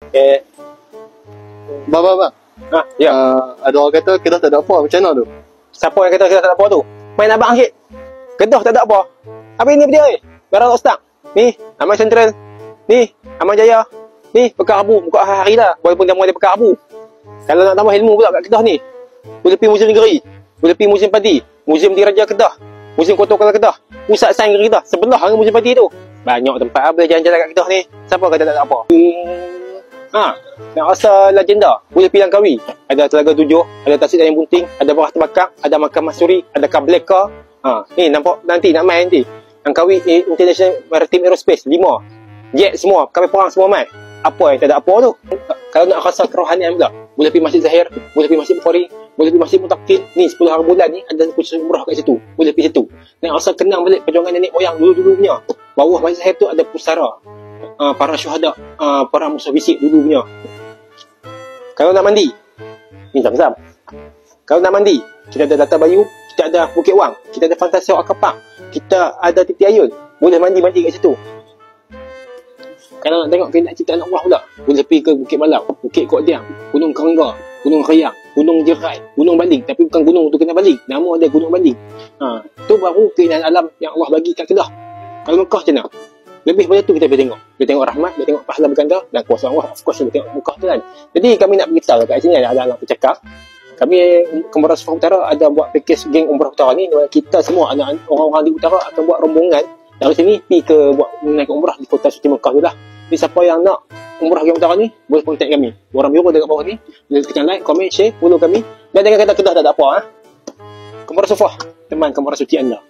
Okay. Bang. Ha, ya. Ada orang kata Kedah tak ada apa, macam mana tu? Siapa yang kata Kedah tak ada apa tu? Main abang sikit. Kedah tak ada apa. Apa ini dia ni? Barang Ustaz. Ni, Aman Central. Ni, Aman Jaya. Ni, Pekar Abu. Buka hari dah. Walaupun dah mulai Pekar Abu. Kalau nak tambah ilmu pula kat Kedah ni, boleh pergi Museum Negeri. Boleh pergi Museum Padi. Museum Diraja Kedah. Museum Kota Kala Kedah. Pusat Sains Kedah. Sebelah dengan Museum Padi tu. Banyak tempat boleh jalan-jalan kat Kedah ni. Siapa kata tak ada apa? Nak rasa legenda, boleh pergi Langkawi. Ada Telaga Tujuh, ada Tasik Dayang Bunting, ada Bawah Terbakar, ada Makam Masuri, ada Kableka. Ni nampak nanti nak main nanti. Langkawi International Maritime Aerospace 5. Jet semua, kapal perang semua main. Apa yang tak ada apa tu? Kalau nak rasa kerohanian pula, boleh pergi Masjid Zahir, boleh pergi Masjid Bukhari, boleh pergi Masjid Mutakil. Ni 10 hari bulan ni ada kursus umrah kat situ. Boleh pergi situ. Nak rasa kenang balik perjuangan nenek moyang dulu-dulu punya. Bawah Masjid Zahir tu ada pusara. Para syuhada, para musuh fisik dulu punya. Kalau nak mandi, ni Zam-Zam. Kalau nak mandi, kita ada Data Bayu, kita ada Bukit Wang, kita ada Fantasia Akapak, kita ada Titi Ayun. Boleh mandi-mandi kat situ. Kalau nak tengok keindahan ciptaan Allah pula, boleh pergi ke Bukit Malau, Bukit Kodang, Gunung Kerengga, Gunung Khayang, Gunung Jerai, Gunung Baling. Tapi bukan gunung tu kena Baling, nama dia Gunung Baling. Tu baru keindahan alam yang Allah bagi kat Kedah. Kalau Mekah macam mana? Lebih pada tu kita boleh tengok. Boleh tengok rahmat, boleh tengok pahala berganda dan kuasa Allah. Of course, boleh tengok Mekah tu kan. Jadi kami nak beritahu kat sini ada anak bercakap. Kami Kembarang Sufah Utara ada buat pakej geng Umrah Utara ni. Kita semua anak orang-orang di Utara akan buat rombongan dari sini pergi ke buat naik umrah di kota suci Mekah tu lah. Jadi siapa yang nak umrah geng Utara ni, boleh contact kami. Orang biru dekat bawah ni. Boleh tekan like, komen, share, follow kami. Dan jangan kata Kedah tak ada apa. Kembarang Sufah, teman Kembarang Suci anda.